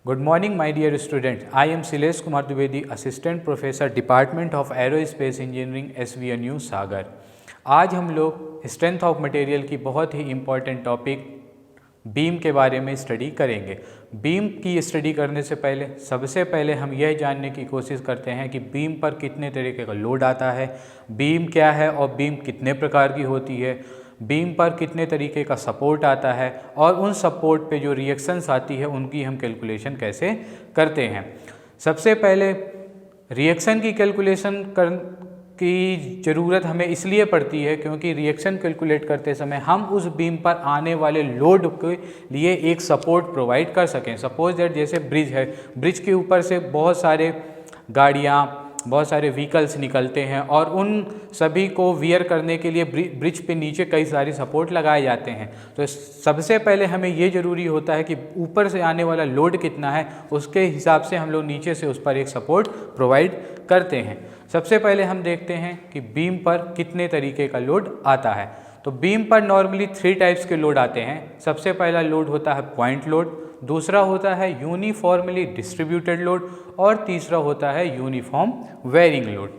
Good morning, my dear student. I am Silesh Kumar Dwivedi, Assistant Professor, Department of Aerospace Engineering, SVNU सागर। आज हम लोग strength of material की बहुत ही important topic beam के बारे में स्टडी करेंगे। बीम की स्टडी करने से पहले सबसे पहले हम यह जानने की कोशिश करते हैं कि बीम पर कितने तरीके का लोड आता है, बीम क्या है और बीम कितने प्रकार की होती है, बीम पर कितने तरीके का सपोर्ट आता है और उन सपोर्ट पे जो रिएक्शंस आती है उनकी हम कैलकुलेशन कैसे करते हैं। सबसे पहले रिएक्शन की कैलकुलेशन की ज़रूरत हमें इसलिए पड़ती है क्योंकि रिएक्शन कैलकुलेट करते समय हम उस बीम पर आने वाले लोड के लिए एक सपोर्ट प्रोवाइड कर सकें। सपोज दैट जैसे ब्रिज है, ब्रिज के ऊपर से बहुत सारे गाड़ियाँ, बहुत सारे व्हीकल्स निकलते हैं और उन सभी को वियर करने के लिए ब्रिज पे नीचे कई सारे सपोर्ट लगाए जाते हैं। तो सबसे पहले हमें ये ज़रूरी होता है कि ऊपर से आने वाला लोड कितना है, उसके हिसाब से हम लोग नीचे से उस पर एक सपोर्ट प्रोवाइड करते हैं। सबसे पहले हम देखते हैं कि बीम पर कितने तरीके का लोड आता है। तो बीम पर नॉर्मली 3 टाइप्स के लोड आते हैं। सबसे पहला लोड होता है पॉइंट लोड, दूसरा होता है यूनिफॉर्मली डिस्ट्रीब्यूटेड लोड और तीसरा होता है यूनिफॉर्म वेरिंग लोड।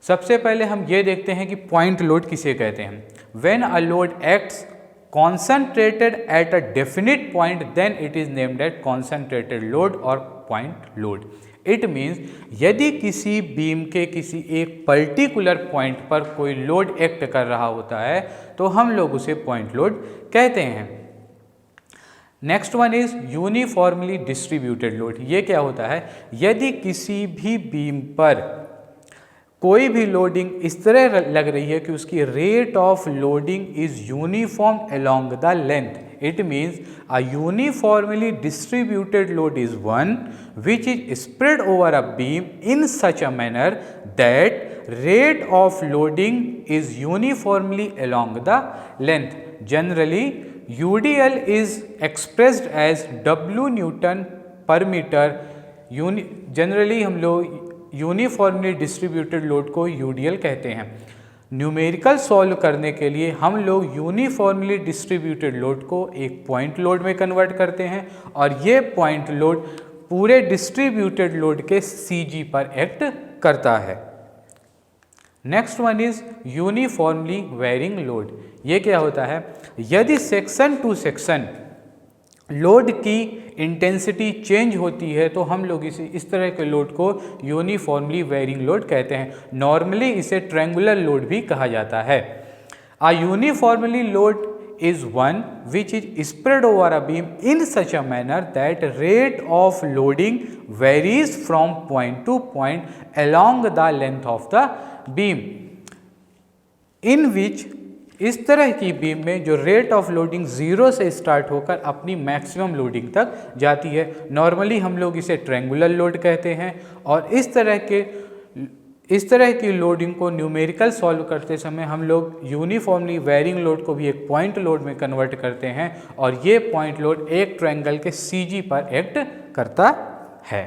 सबसे पहले हम ये देखते हैं कि पॉइंट लोड किसे कहते हैं। When a load acts concentrated at a definite point then it is named at concentrated load और पॉइंट लोड। इट मीन्स यदि किसी बीम के किसी एक पर्टिकुलर पॉइंट पर कोई लोड एक्ट कर रहा होता है तो हम लोग उसे पॉइंट लोड कहते हैं। Next one is uniformly distributed load. ये क्या होता है, यदि किसी भी बीम पर कोई भी लोडिंग इस तरह लग रही है कि उसकी rate of loading is uniform along the length, it means a uniformly distributed load is one which is spread over a beam in such a manner that rate of loading is uniformly along the length. Generally, UDL is expressed as W Newton per meter. Generally हम लोग uniformly distributed load को UDL कहते हैं। Numerical solve करने के लिए हम लोग यूनिफॉर्मली डिस्ट्रीब्यूटेड लोड को एक पॉइंट लोड में कन्वर्ट करते हैं और ये पॉइंट लोड पूरे डिस्ट्रीब्यूटेड लोड के CG पर एक्ट करता है। Next one is uniformly varying load. ये क्या होता है, यदि सेक्शन टू सेक्शन लोड की इंटेंसिटी चेंज होती है तो हम लोग इस तरह के लोड को यूनिफॉर्मली वेरिंग लोड कहते हैं। नॉर्मली इसे ट्रायंगुलर लोड भी कहा जाता है। A uniformly load is one which is spread over a beam in such a manner that rate of loading varies from point to point along the length of the beam, in which इस तरह की beam में जो rate of loading 0 से start होकर अपनी maximum loading तक जाती है। नॉर्मली हम लोग इसे ट्रायंगुलर लोड कहते हैं और इस तरह की लोडिंग को न्यूमेरिकल सॉल्व करते समय हम लोग यूनिफॉर्मली वेरिंग लोड को भी एक पॉइंट लोड में कन्वर्ट करते हैं और ये पॉइंट लोड एक ट्रायंगल के CG पर एक्ट करता है।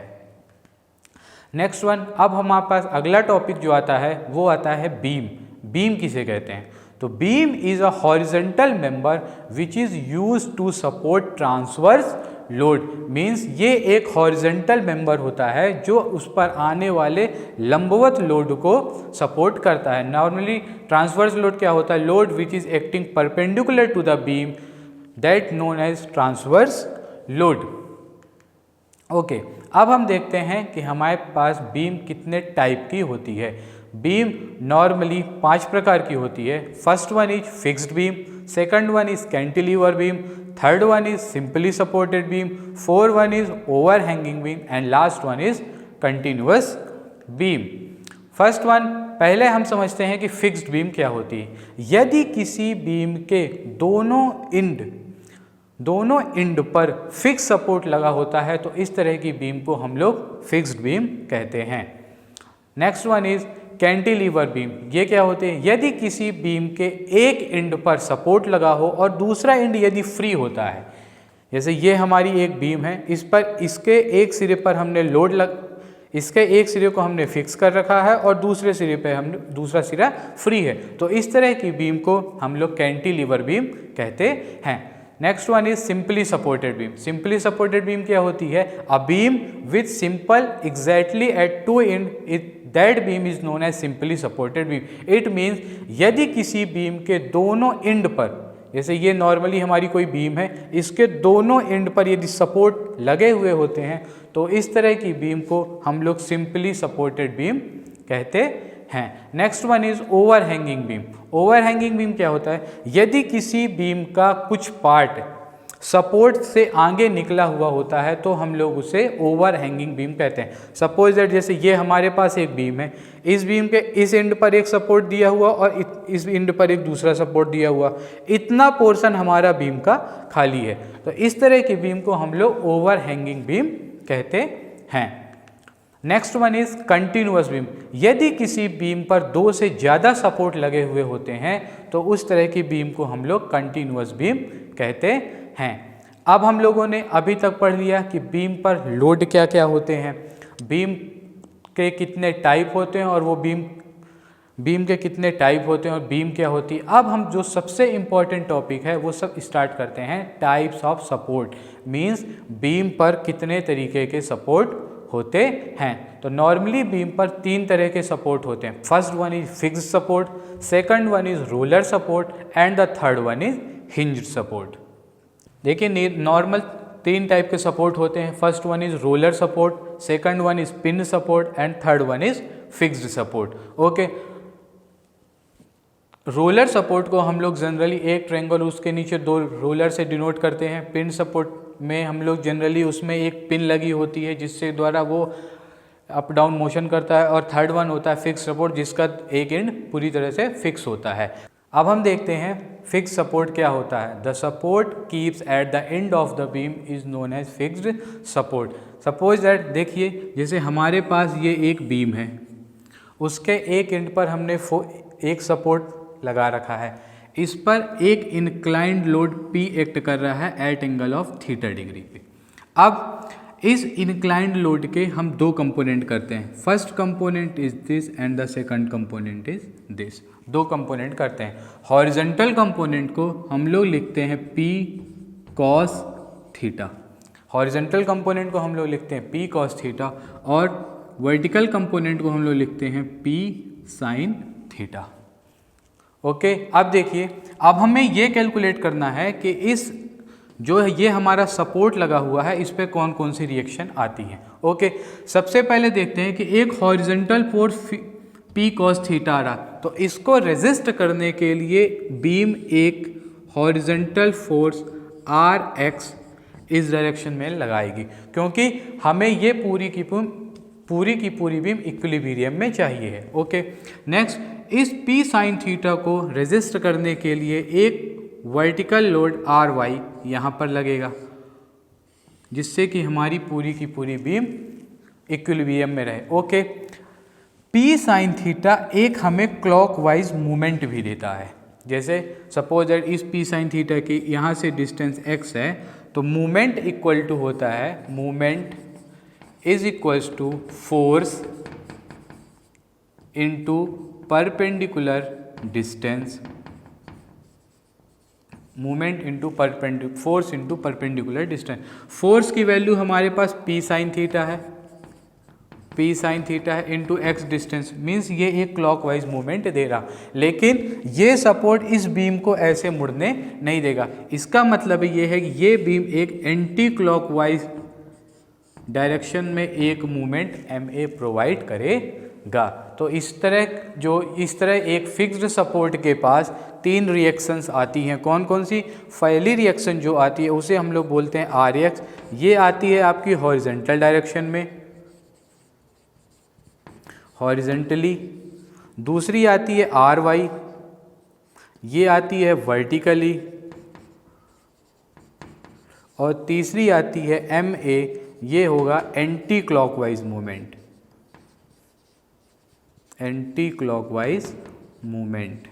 नेक्स्ट वन, अब हमारे पास अगला टॉपिक जो आता है वो आता है बीम। बीम किसे कहते हैं, तो beam is a horizontal member which is used to support transverse load. Means ये एक हॉरिजॉन्टल मेंबर होता है जो उस पर आने वाले लंबवत लोड को सपोर्ट करता है। नॉर्मली ट्रांसवर्स लोड क्या होता है, load which is acting perpendicular to the beam, that known as transverse load. Okay, अब हम देखते हैं कि हमारे पास बीम कितने टाइप की होती है। बीम नॉर्मली 5 प्रकार की होती है। First one is fixed beam, second one is cantilever beam, third one is simply supported beam, fourth one is overhanging beam and last one is continuous beam. First one, पहले हम समझते हैं कि fixed beam क्या होती है। यदि किसी बीम के दोनों इंड पर फिक्स सपोर्ट लगा होता है तो इस तरह की बीम को हम लोग फिक्स्ड बीम कहते हैं। Next one is cantilever beam. ये क्या होते हैं, यदि किसी बीम के एक एंड पर सपोर्ट लगा हो और दूसरा एंड यदि फ्री होता है, जैसे ये हमारी एक बीम है, इस पर इसके एक सिरे पर हमने इसके एक सिरे को हमने फिक्स कर रखा है और दूसरे सिरे पे हमने दूसरा सिरा फ्री है, तो इस तरह की बीम को हम लोग कैंटिलीवर बीम कहते हैं। Next one is simply supported beam. Simply supported beam क्या होती है? A beam with simple exactly at two end, that beam is known as simply supported beam. It means यदि किसी बीम के दोनों एंड पर, जैसे ये नॉर्मली हमारी कोई बीम है, इसके दोनों एंड पर यदि सपोर्ट लगे हुए होते हैं तो इस तरह की बीम को हम लोग सिंपली सपोर्टेड बीम कहते हैं। Next one is overhanging beam. Overhanging beam क्या होता है? यदि किसी बीम का कुछ पार्ट सपोर्ट से आगे निकला हुआ होता है तो हम लोग उसे ओवरहैंगिंग बीम कहते हैं। सपोज दैट जैसे ये हमारे पास एक बीम है, इस बीम के इस एंड पर एक सपोर्ट दिया हुआ और इस एंड पर एक दूसरा सपोर्ट दिया हुआ, इतना पोर्शन हमारा बीम का खाली है, तो इस तरह की बीम को हम लोग ओवरहैंगिंग बीम कहते हैं। Next one is continuous beam. यदि किसी बीम पर दो से ज़्यादा सपोर्ट लगे हुए होते हैं तो उस तरह की बीम को हम लोग कंटिन्यूअस बीम कहते हैं। अब हम लोगों ने अभी तक पढ़ लिया कि बीम पर लोड क्या क्या होते हैं, बीम के कितने टाइप होते हैं और वो बीम के कितने टाइप होते हैं और बीम क्या होती है। अब हम जो सबसे इम्पॉर्टेंट टॉपिक है वो सब स्टार्ट करते हैं। Types of support means beam पर कितने तरीके के सपोर्ट होते हैं। तो नॉर्मली बीम पर तीन तरह के सपोर्ट होते हैं। First one is fixed support, second one is roller support and the third one is hinged support. देखिए नॉर्मल तीन टाइप के सपोर्ट होते हैं। First one is roller support, second one is pin support and third one is fixed support. Okay, roller support को हम लोग generally एक triangle उसके नीचे दो रोलर से डिनोट करते हैं। पिन सपोर्ट में हम लोग जनरली उसमें एक पिन लगी होती है जिससे द्वारा वो अप डाउन मोशन करता है, और थर्ड वन होता है फिक्स सपोर्ट जिसका एक एंड पूरी तरह से फिक्स होता है। अब हम देखते हैं फिक्स सपोर्ट क्या होता है। The support keeps at the end of the beam is known as fixed support. Suppose that देखिए जैसे हमारे पास ये एक बीम है, उसके एक एंड पर हमने एक सपोर्ट लगा रखा है, इस पर एक इंक्लाइंड लोड P एक्ट कर रहा है at angle of theta degree पे। अब इस इंक्लाइंड लोड के हम दो कंपोनेंट करते हैं। First component is this and the second component is this. दो कंपोनेंट करते हैं। हॉरिजॉन्टल कंपोनेंट को हम लोग लिखते हैं P cos theta. Horizontal component को हम लोग लिखते हैं P cos थीटा और वर्टिकल कंपोनेंट को हम लोग लिखते हैं P sin थीटा। ओके, अब देखिए अब हमें ये कैलकुलेट करना है कि इस जो है ये हमारा सपोर्ट लगा हुआ है, इस पे कौन कौन सी रिएक्शन आती है। ओके, सबसे पहले देखते हैं कि एक horizontal force P cos theta आ रहा, तो इसको रेजिस्ट करने के लिए बीम एक हॉरिजॉन्टल फोर्स Rx इस डायरेक्शन में लगाएगी, क्योंकि हमें ये पूरी की पूरी बीम इक्विलिब्रियम में चाहिए है। ओके, नेक्स्ट इस P sin थीटा को रेजिस्ट करने के लिए एक वर्टिकल लोड Ry यहाँ पर लगेगा, जिससे कि हमारी पूरी की पूरी बीम इक्विलिब्रियम में रहे। ओके, P sin थीटा एक हमें क्लॉकवाइज मूवमेंट भी देता है। जैसे सपोज दैट इस P sin थीटा की यहाँ से डिस्टेंस x है, तो मूवमेंट इक्वल टू होता है, movement is equals to force into perpendicular distance, movement into force into perpendicular distance. Force की वैल्यू हमारे पास P sin थीटा है, P sin थीटा है इनटू x डिस्टेंस, मीन्स ये एक क्लॉकवाइज मूवमेंट दे रहा, लेकिन ये सपोर्ट इस बीम को ऐसे मुड़ने नहीं देगा। इसका मतलब ये है कि ये बीम एक एंटी क्लॉकवाइज डायरेक्शन में एक मूवमेंट MA प्रोवाइड करेगा। तो इस तरह एक फिक्स्ड सपोर्ट के पास तीन रिएक्शंस आती हैं। कौन कौन सी? पहली रिएक्शन जो आती है उसे हम लोग बोलते हैं Rx, ये आती है आपकी हॉरिजॉन्टल डायरेक्शन में, हॉरिजॉन्टली। दूसरी आती है Ry, ये आती है वर्टिकली, और तीसरी आती है MA, ये होगा anti clockwise movement, anti clockwise movement.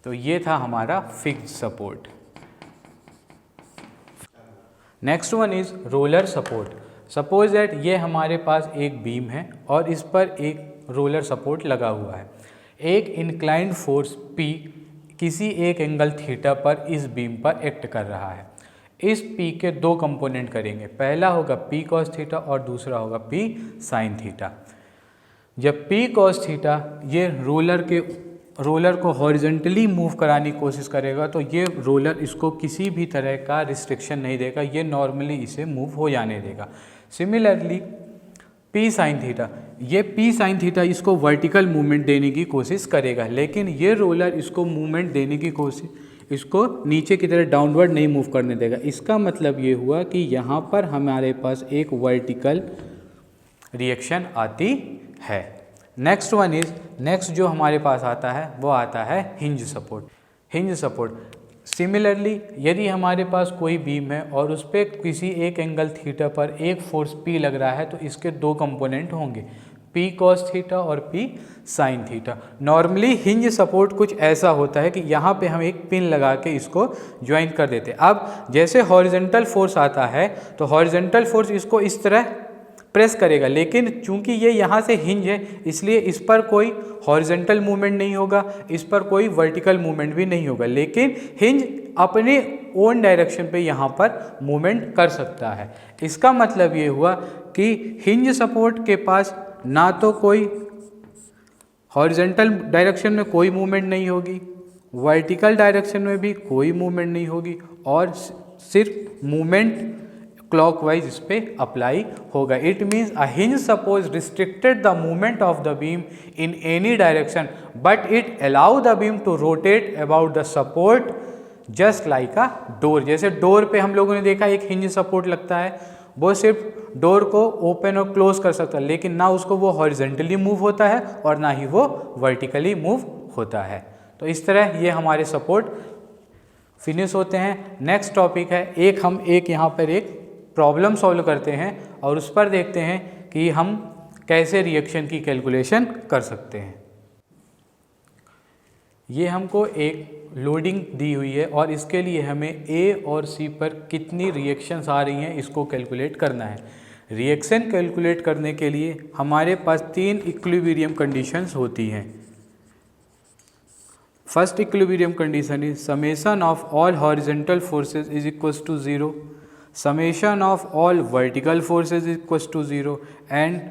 तो ये था हमारा fixed support. Next one is roller support. Suppose that ये हमारे पास एक बीम है और इस पर एक रोलर सपोर्ट लगा हुआ है। एक इंक्लाइंड फोर्स P किसी एक एंगल थीटा पर इस बीम पर एक्ट कर रहा है। इस P के दो कंपोनेंट करेंगे, पहला होगा P cos थीटा और दूसरा होगा P sin थीटा। जब P cos थीटा ये रोलर को हॉरिजॉन्टली मूव कराने की कोशिश करेगा तो ये रोलर इसको किसी भी तरह का रिस्ट्रिक्शन नहीं देगा, ये नॉर्मली इसे मूव हो जाने देगा। सिमिलरली P sin थीटा, ये P sin थीटा इसको वर्टिकल मूवमेंट देने की कोशिश करेगा, लेकिन ये रोलर इसको मूवमेंट देने की कोशिश, इसको नीचे की तरह डाउनवर्ड नहीं मूव करने देगा। इसका मतलब ये हुआ कि यहाँ पर हमारे पास एक वर्टिकल रिएक्शन आती है। नेक्स्ट जो हमारे पास आता है वो आता है हिंज सपोर्ट। सिमिलरली यदि हमारे पास कोई बीम है और उस पर किसी एक एंगल थीटा पर एक फोर्स P लग रहा है तो इसके दो कंपोनेंट होंगे, P cos थीटा और P sin theta. Normally hinge support कुछ ऐसा होता है कि यहाँ पे हम एक पिन लगा के इसको ज्वाइन कर देते हैं। अब जैसे हॉरिजॉन्टल फोर्स आता है तो हॉरिजॉन्टल फोर्स इसको इस तरह प्रेस करेगा, लेकिन चूंकि ये यहाँ से हिंज है इसलिए इस पर कोई हॉरिजॉन्टल मूवमेंट नहीं होगा, इस पर कोई वर्टिकल मूवमेंट भी नहीं होगा, लेकिन हिंज अपने ओन डायरेक्शन पे यहाँ पर मूवमेंट कर सकता है। इसका मतलब ये हुआ कि हिंज सपोर्ट के पास ना तो कोई हॉरिजॉन्टल डायरेक्शन में कोई मूवमेंट नहीं होगी, वर्टिकल डायरेक्शन में भी कोई मूवमेंट नहीं होगी, और सिर्फ मूवमेंट क्लॉकवाइज इस पे अप्लाई होगा। It means a hinge suppose restricted the movement of the beam in any direction but it allow the beam to rotate about the support just like a door. जैसे door पे हम लोगों ने देखा एक हिंज सपोर्ट लगता है, वो सिर्फ डोर को ओपन और क्लोज कर सकता है, लेकिन ना उसको वो हॉरिजॉन्टली मूव होता है और ना ही वो वर्टिकली मूव होता है। तो इस तरह ये हमारे सपोर्ट फिनिश होते हैं। नेक्स्ट टॉपिक है हम यहाँ पर एक प्रॉब्लम सॉल्व करते हैं और उस पर देखते हैं कि हम कैसे रिएक्शन की कैलकुलेशन कर सकते हैं। ये हमको एक लोडिंग दी हुई है और इसके लिए हमें A और C पर कितनी रिएक्शंस आ रही हैं इसको कैलकुलेट करना है। रिएक्शन कैलकुलेट करने के लिए हमारे पास 3 इक्विलिब्रियम कंडीशंस होती हैं। First equilibrium condition is summation of all horizontal forces is equals to 0, summation of all vertical forces is equals to 0 and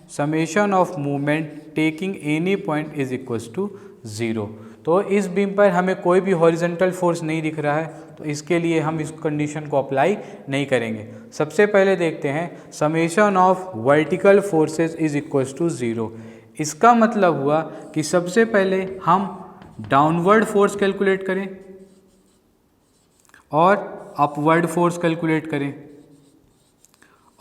summation of movement taking any point is equals to 0। तो इस beam पर हमें कोई भी horizontal force नहीं दिख रहा है तो इसके लिए हम इस कंडीशन को अप्लाई नहीं करेंगे। सबसे पहले देखते हैं summation of vertical forces is equals to 0। इसका मतलब हुआ कि सबसे पहले हम डाउनवर्ड फोर्स कैलकुलेट करें और अपवर्ड फोर्स कैलकुलेट करें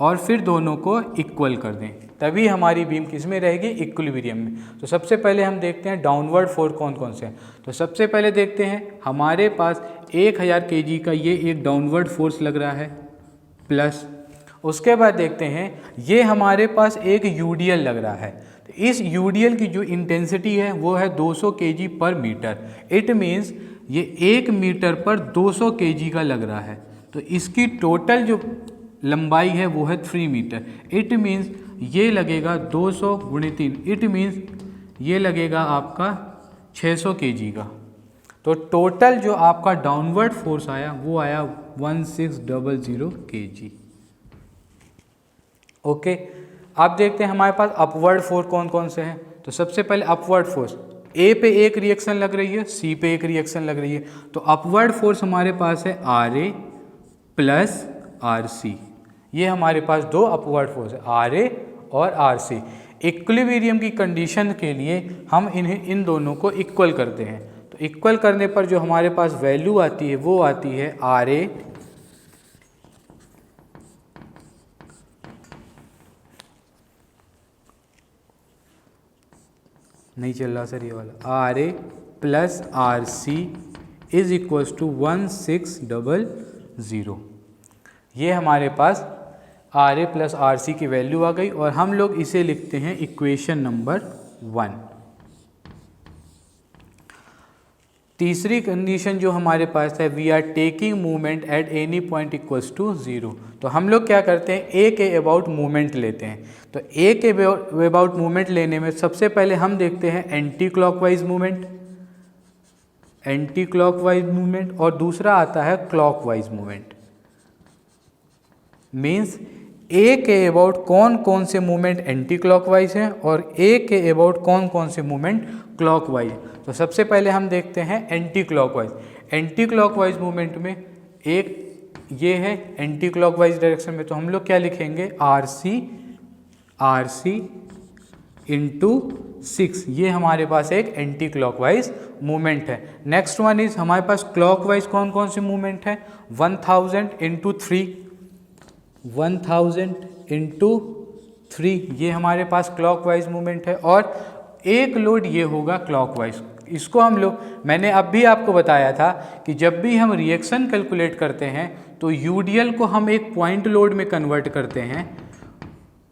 और फिर दोनों को इक्वल कर दें, तभी हमारी बीम किस में रहेगी, इक्विलिब्रियम में। तो सबसे पहले हम देखते हैं डाउनवर्ड फोर्स कौन कौन से हैं। तो सबसे पहले देखते हैं हमारे पास 1000 kg का ये एक डाउनवर्ड फोर्स लग रहा है प्लस, उसके बाद देखते हैं ये हमारे पास एक यूडीएल लग रहा है। तो इस यूडीएल की जो इंटेंसिटी है वो है 200 kg पर मीटर। इट मीन्स ये 1 मीटर पर 200 kg का लग रहा है, तो इसकी टोटल जो लंबाई है वो है 3 मीटर। इट मीन्स ये लगेगा 200 × 3, इट मीन्स ये लगेगा आपका 600 kg का। तो टोटल जो आपका डाउनवर्ड फोर्स आया वो आया 1600 kg। ओके, अब देखते हैं हमारे पास अपवर्ड फोर्स कौन कौन से हैं। तो सबसे पहले अपवर्ड फोर्स, ए पे एक रिएक्शन लग रही है, सी पे एक रिएक्शन लग रही है, तो अपवर्ड फोर्स हमारे पास है RA प्लस RC। ये हमारे पास दो अपवर्ड फोर्स है, RA और RC। इक्विलिब्रियम की कंडीशन के लिए हम इन दोनों को इक्वल करते हैं। तो इक्वल करने पर जो हमारे पास वैल्यू आती है वो आती है RA नहीं चल रहा सर ये वाला, RA plus RC is equals to 1600। ये हमारे पास RA प्लस RC की वैल्यू आ गई और हम लोग इसे लिखते हैं इक्वेशन नंबर 1। तीसरी कंडीशन जो हमारे पास है, we are taking movement at any point equals to 0। तो हम लोग क्या करते हैं, ए के अबाउट मूवमेंट लेते हैं। तो ए के अबाउट मूवमेंट लेने में सबसे पहले हम देखते हैं anti clockwise movement. Anti clockwise movement और दूसरा आता है क्लॉकवाइज मूवमेंट। मीन्स ए के अबाउट कौन कौन से मूवमेंट एंटी क्लॉकवाइज हैं और ए के अबाउट कौन कौन से मूवमेंट क्लॉकवाइज। तो सबसे पहले हम देखते हैं anti clockwise. Anti clockwise movement में एक ये है एंटी क्लॉकवाइज डायरेक्शन में, तो हम लोग क्या लिखेंगे, आर सी इंटू 6, ये हमारे पास एक एंटी क्लॉकवाइज मूवमेंट है। नेक्स्ट वन इज हमारे पास क्लॉकवाइज कौन कौन सी मूवमेंट है, 1000 इंटू 3, 1000 इंटू 3, ये हमारे पास क्लॉकवाइज मूवमेंट है। और एक लोड ये होगा क्लॉकवाइज, इसको हम लोग, मैंने अब भी आपको बताया था कि जब भी हम रिएक्शन कैलकुलेट करते हैं तो यूडीएल को हम एक पॉइंट लोड में कन्वर्ट करते हैं,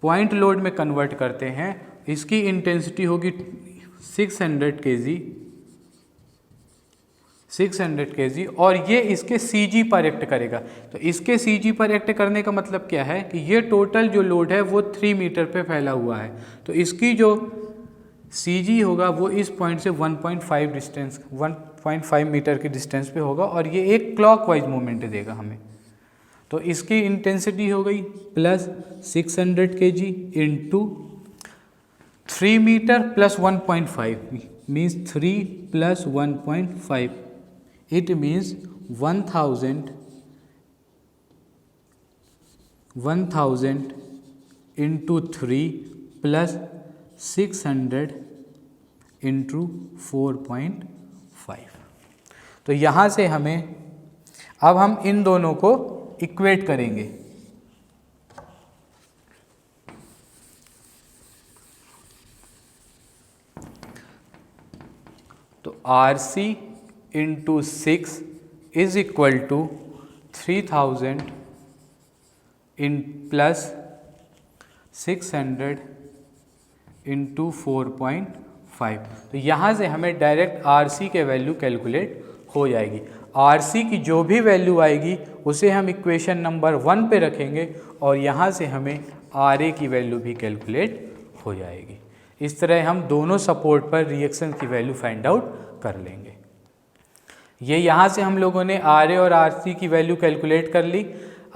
पॉइंट लोड में कन्वर्ट करते हैं। इसकी इंटेंसिटी होगी 600 kg और ये इसके CG पर एक्ट करेगा। तो इसके CG पर एक्ट करने का मतलब क्या है कि ये टोटल जो लोड है वो 3 मीटर पे फैला हुआ है, तो इसकी जो CG होगा वो इस पॉइंट से 1.5 मीटर की डिस्टेंस पे होगा और ये एक क्लॉकवाइज मूवमेंट देगा हमें। तो इसकी इंटेंसिटी हो गई plus 600 kg into 3 meter plus 1.5 means 3 plus 1.5, it means 1000 into 3 plus 600 into 4.5। तो यहाँ से हमें, अब हम इन दोनों को इक्वेट करेंगे। तो RC into 6 is equal to 3000 in plus 600 into 4.5। तो यहाँ से हमें डायरेक्ट RC के वैल्यू कैलकुलेट हो जाएगी। RC की जो भी वैल्यू आएगी उसे हम इक्वेशन नंबर 1 पे रखेंगे और यहाँ से हमें RA की वैल्यू भी कैलकुलेट हो जाएगी। इस तरह हम दोनों सपोर्ट पर रिएक्शन की वैल्यू फाइंड आउट कर लेंगे। ये यहाँ से हम लोगों ने RA और RC की वैल्यू कैलकुलेट कर ली।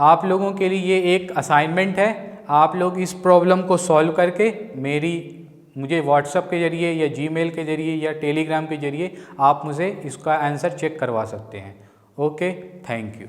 आप लोगों के लिए ये एक असाइनमेंट है, आप लोग इस प्रॉब्लम को सॉल्व करके मुझे व्हाट्सएप के ज़रिए या जीमेल के ज़रिए या टेलीग्राम के ज़रिए आप मुझे इसका आंसर चेक करवा सकते हैं। Okay, thank you.